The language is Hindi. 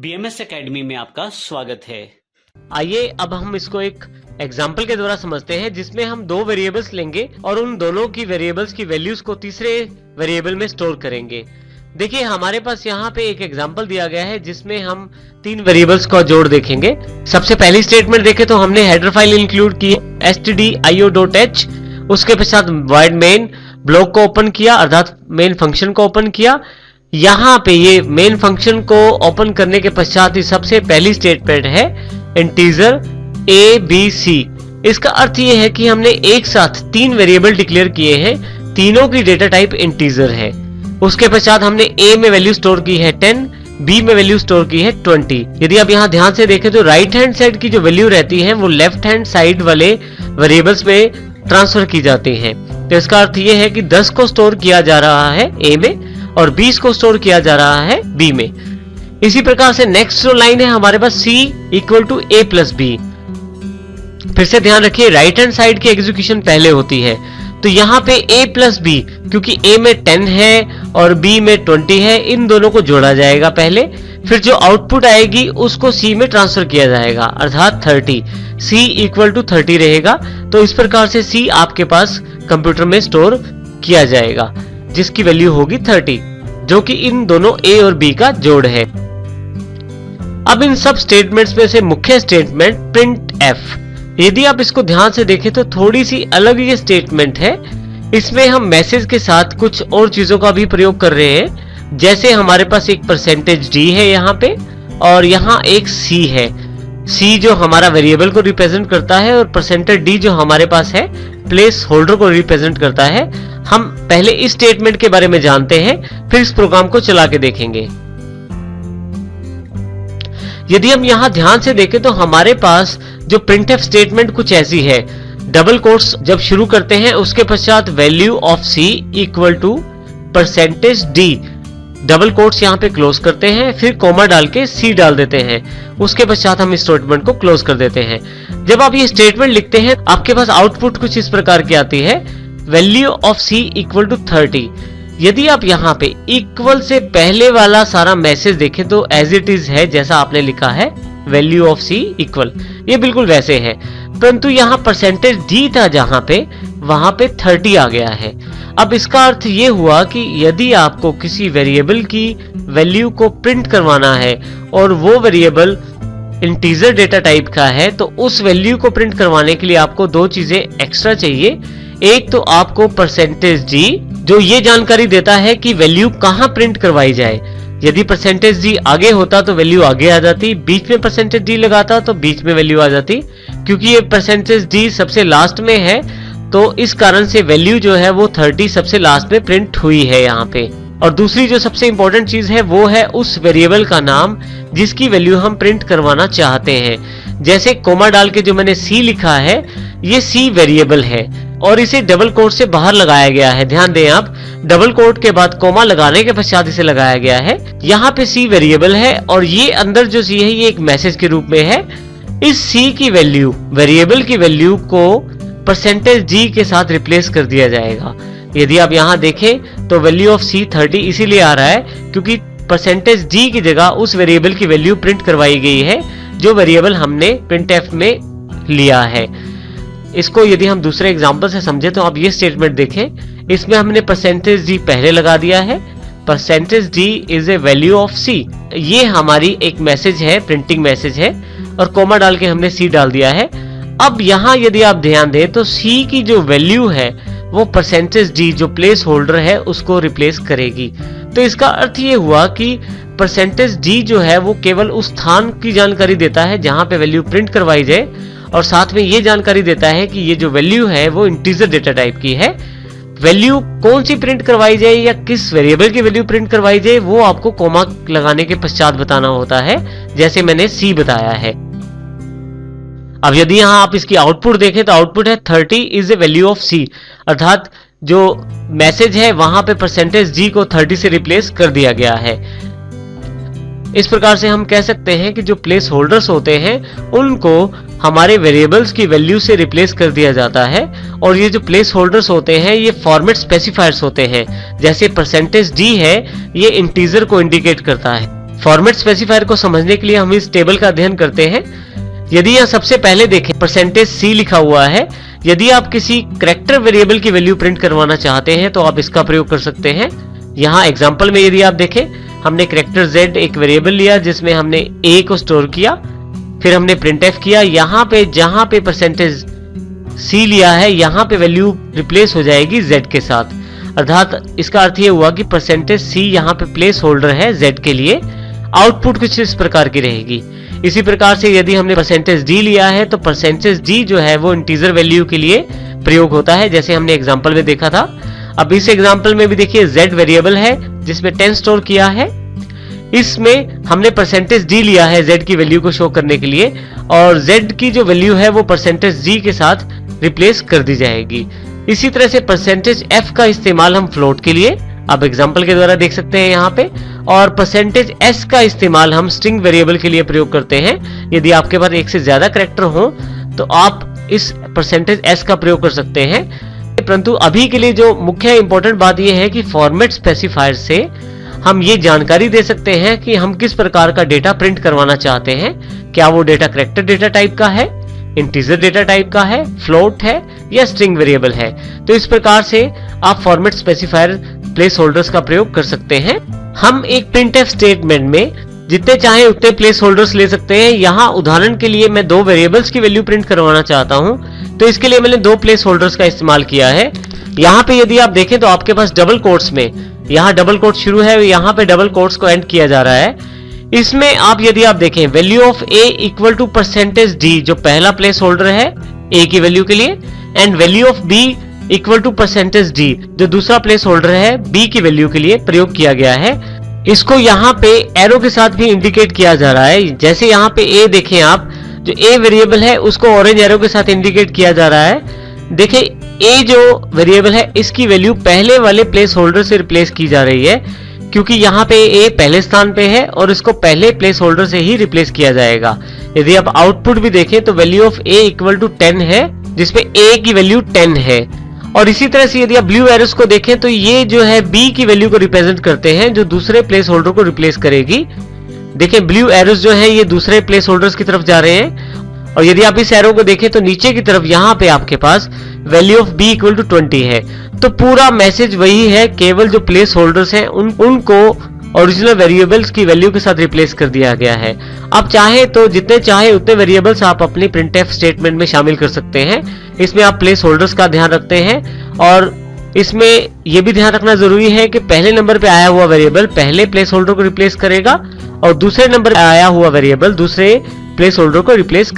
BMS एकेडमी में आपका स्वागत है। आइए अब हम इसको एक एग्जाम्पल के द्वारा समझते हैं, जिसमें हम दो वेरिएबल्स लेंगे और उन दोनों की वेरिएबल्स की वैल्यूज को तीसरे वेरिएबल में स्टोर करेंगे। देखिए हमारे पास यहाँ पे एक एग्जाम्पल दिया गया है जिसमें हम तीन वेरिएबल्स का जोड़ देखेंगे। सबसे पहली स्टेटमेंट देखें तो हमने हेडर फाइल इंक्लूड की stdio.h, उसके पश्चात void main ब्लॉक को ओपन किया अर्थात मेन फंक्शन को ओपन किया। यहाँ पे ये मेन फंक्शन को ओपन करने के पश्चात ही सबसे पहली स्टेटमेंट है इंटीजर ABC। इसका अर्थ ये है कि हमने एक साथ तीन वेरिएबल डिक्लेयर किए हैं, तीनों की डेटा टाइप इंटीजर है। उसके पश्चात हमने A में वैल्यू स्टोर की है 10, B में वैल्यू स्टोर की है 20। यदि आप यहाँ ध्यान से देखें तो राइट हैंड साइड की जो वैल्यू रहती है वो लेफ्ट हैंड साइड वाले वेरिएबल्स में ट्रांसफर की जाती हैं। तो इसका अर्थ ये है कि 10 को स्टोर किया जा रहा है A में और 20 को स्टोर किया जा रहा है B में। इसी प्रकार से नेक्स्ट जो लाइन है हमारे पास C equal to A plus B। फिर से ध्यान रखिए राइट हैंड साइड की एग्जीक्यूशन पहले होती है, तो यहाँ पे A प्लस B, क्योंकि A में 10 है और B में 20 है, इन दोनों को जोड़ा जाएगा पहले, फिर जो आउटपुट आएगी उसको C में ट्रांसफर किया जाएगा अर्थात 30। C इक्वल टू 30 रहेगा। तो इस प्रकार से C आपके पास कंप्यूटर में स्टोर किया जाएगा जिसकी वैल्यू होगी 30, जो कि इन दोनों A और B का जोड़ है। अब इन सब स्टेटमेंट्स में से मुख्य स्टेटमेंट प्रिंट F, यदि आप इसको ध्यान से देखें तो थोड़ी सी अलग ये स्टेटमेंट है। इसमें हम मैसेज के साथ कुछ और चीजों का भी प्रयोग कर रहे हैं, जैसे हमारे पास एक %d है यहाँ पे और यहाँ एक C है। C जो हमारा वेरिएबल को रिप्रेजेंट करता है और %d जो हमारे पास है प्लेस होल्डर को रिप्रेजेंट करता है। हम पहले इस स्टेटमेंट के बारे में जानते हैं, फिर इस प्रोग्राम को चला के देखेंगे। यदि हम यहां ध्यान से देखें तो हमारे पास जो printf स्टेटमेंट कुछ ऐसी है। डबल कोट्स जब शुरू करते हैं उसके पश्चात value of C equal to %d, double quotes यहाँ पे क्लोज करते हैं, फिर कोमा डाल के C डाल देते हैं, उसके पश्चात हम इस स्टेटमेंट को क्लोज कर देते हैं। जब आप ये स्टेटमेंट लिखते हैं आपके पास आउटपुट कुछ इस प्रकार की आती है, value of C equal to 30। यदि आप यहाँ पे इक्वल से पहले वाला सारा मैसेज देखें तो एज इट इज है जैसा आपने लिखा है वैल्यू ऑफ C इक्वल, ये बिल्कुल वैसे है, परंतु यहाँ %d था जहां पे वहां पे 30 आ गया है। अब इसका अर्थ ये हुआ कि यदि आपको किसी वेरिएबल की वैल्यू को प्रिंट करवाना है और वो वेरिएबल इंटीजर डेटा टाइप का है, तो उस वैल्यू को प्रिंट करवाने के लिए आपको दो चीजें एक्स्ट्रा चाहिए। एक तो आपको %d जो ये जानकारी देता है कि वैल्यू कहां प्रिंट करवाई जाए। यदि %d आगे होता तो वैल्यू आगे आ जाती, बीच में %d लगाता तो बीच में वैल्यू आ जाती। क्योंकि ये %d सबसे लास्ट में है तो इस कारण से वैल्यू जो है वो 30 सबसे लास्ट में प्रिंट हुई है यहाँ पे। और दूसरी जो सबसे इंपॉर्टेंट चीज है वो है उस वेरिएबल का नाम जिसकी वैल्यू हम प्रिंट करवाना चाहते हैं। जैसे कोमा डाल के जो मैंने C लिखा है, ये C वेरिएबल है और इसे डबल कोट से बाहर लगाया गया है। ध्यान दें आप, डबल कोट के बाद कोमा लगाने के पश्चात इसे लगाया गया है। यहाँ पे C वेरिएबल है और ये अंदर जो C है ये एक मैसेज के रूप में है। इस C की वैल्यू, वेरिएबल की वैल्यू को %d के साथ रिप्लेस कर दिया जाएगा। यदि आप यहाँ देखें तो वैल्यू ऑफ C 30 इसीलिए आ रहा है क्योंकि %d की जगह उस वेरिएबल की वैल्यू प्रिंट करवाई गई है जो वेरिएबल हमने printf में लिया है। इसको यदि हम दूसरे एग्जांपल से समझे तो आप ये स्टेटमेंट देखें, इसमें हमने %d पहले लगा दिया है, %d is a value of C। ये हमारी एक मैसेज है, प्रिंटिंग मैसेज है, और कोमा डाल के हमने C डाल दिया है। अब यहाँ यदि आप ध्यान दें तो C की जो वैल्यू है वो %d जो प्लेस होल्डर है उसको रिप्लेस करेगी। तो इसका अर्थ ये हुआ कि %d जो है वो केवल उस स्थान की जानकारी देता है जहां पे वैल्यू प्रिंट करवाई जाए, और साथ में ये जानकारी देता है कि ये जो वैल्यू है वो इंटीजर डेटा टाइप की है। वैल्यू कौन सी प्रिंट करवाई जाए या किस वेरिएबल की वैल्यू प्रिंट करवाई जाए वो आपको कोमा लगाने के पश्चात बताना होता है, जैसे मैंने C बताया है। अब यदि यहाँ आप इसकी आउटपुट देखें तो आउटपुट है 30 is a value of C, अर्थात जो मैसेज है वहां पे %d को 30 से रिप्लेस कर दिया गया है। इस प्रकार से हम कह सकते हैं कि जो प्लेस होल्डर्स होते हैं उनको हमारे वेरिएबल्स की वैल्यू से रिप्लेस कर दिया जाता है, और ये जो प्लेस होल्डर्स होते हैं ये फॉर्मेट स्पेसिफायर्स होते हैं। जैसे %d है ये इंटीजर को इंडिकेट करता है, फॉर्मेट स्पेसिफायर को समझने के लिए हम इस टेबल का अध्ययन करते हैं। यदि यहाँ सबसे पहले देखें परसेंटेज सी लिखा हुआ है, यदि आप किसी कैरेक्टर वेरिएबल की वैल्यू प्रिंट करवाना चाहते हैं तो आप इसका प्रयोग कर सकते हैं। यहाँ एग्जांपल में यदि आप देखें, हमने कैरेक्टर z एक वेरिएबल लिया जिसमें हमने a को स्टोर किया, फिर हमने printf किया। यहाँ पे जहां पे परसेंटेज c लिया है यहाँ पे वैल्यू रिप्लेस हो जाएगी z के साथ, अर्थात इसका अर्थ ये हुआ कि परसेंटेज c यहाँ पे प्लेस होल्डर है z के लिए। आउटपुट कुछ इस प्रकार की रहेगी। इसी प्रकार से यदि हमने परसेंटेज d लिया है तो परसेंटेज d जो है वो इंटीजर वैल्यू के लिए प्रयोग होता है, जैसे हमने एग्जांपल में देखा था। अब इस एग्जांपल में भी देखिए z वेरिएबल है जिसमें 10 स्टोर किया है, इसमें हमने परसेंटेज d लिया है z की वैल्यू को शो करने के लिए, और z की जो वैल्यू है वो परसेंटेज d के साथ रिप्लेस कर दी जाएगी। इसी तरह से परसेंटेज f का इस्तेमाल हम फ्लोट के लिए अब एग्जांपल के द्वारा देख सकते हैं यहाँ पे, और परसेंटेज s का इस्तेमाल हम स्ट्रिंग वेरिएबल के लिए प्रयोग करते हैं। यदि आपके पास एक से ज्यादा कैरेक्टर हो तो आप इस परसेंटेज s का प्रयोग कर सकते हैं। परंतु अभी के लिए जो मुख्य इंपॉर्टेंट बात यह है कि फॉर्मेट स्पेसिफायर से हम ये जानकारी दे सकते हैं कि हम किस प्रकार का डेटा प्रिंट करवाना चाहते हैं। क्या वो डेटा कैरेक्टर डेटा टाइप का है, इंटीजर डेटा टाइप का है, फ्लोट है या स्ट्रिंग वेरिएबल है। तो इस प्रकार से आप फॉर्मेट स्पेसिफायर प्लेस होल्डर्स का प्रयोग कर सकते हैं। हम एक प्रिंटफ स्टेटमेंट में जितने चाहे उतने प्लेस होल्डर्स ले सकते हैं। यहाँ उदाहरण के लिए मैं दो वेरिएबल्स की वैल्यू प्रिंट करवाना चाहता हूँ, तो इसके लिए मैंने दो प्लेस होल्डर्स का इस्तेमाल किया है। यहाँ पे यदि आप देखें तो आपके पास डबल कोट्स में, यहाँ डबल कोट शुरू है, यहाँ पे डबल कोट्स को एंड किया जा रहा है। इसमें आप यदि आप देखें value of a equal to percentage d जो पहला प्लेस होल्डर है a की वैल्यू के लिए, and value of b equal to percentage d जो दूसरा प्लेस होल्डर है b की वैल्यू के लिए प्रयोग किया गया है। इसको यहाँ पे एरो के साथ भी इंडिकेट किया जा रहा है। जैसे यहाँ पे a देखें आप, जो a वेरिएबल है उसको ऑरेंज एरो के साथ इंडिकेट किया जा रहा है। देखिए a जो वेरिएबल है इसकी वैल्यू पहले वाले प्लेस होल्डर से रिप्लेस की जा रही है, क्योंकि यहाँ पे a पहले स्थान पे है और इसको पहले प्लेस होल्डर से ही रिप्लेस किया जाएगा। यदि आप आउटपुट भी देखें तो value of a equal to 10 है, जिसपे a की वैल्यू 10 है। और इसी तरह से यदि आप ब्लू एरोस को देखें तो ये जो है b की वैल्यू को रिप्रेजेंट करते हैं, जो दूसरे प्लेस होल्डर को रिप्लेस करेगी। देखिए ब्लू एरोस जो है ये दूसरे प्लेस होल्डर्स की तरफ जा रहे हैं, और यदि आप इस एरो को देखें तो नीचे की तरफ यहाँ पे आपके पास value of b equal to 20 है। तो पूरा मैसेज वही है, केवल जो प्लेस होल्डर्स हैं उनको ओरिजिनल वेरिएबल्स की वैल्यू के साथ रिप्लेस कर दिया गया है। आप चाहे तो जितने चाहे उतने वेरिएबल्स आप अपनी प्रिंटफ स्टेटमेंट में शामिल कर सकते हैं। इसमें आप प्लेस होल्डर्स का ध्यान रखते हैं, और इसमें यह भी ध्यान रखना जरूरी है कि पहले नंबर पे आया हुआ वेरिएबल पहले प्लेस होल्डर को रिप्लेस करेगा और दूसरे नंबर पे आया हुआ वेरिएबल दूसरे प्लेस होल्डर को रिप्लेस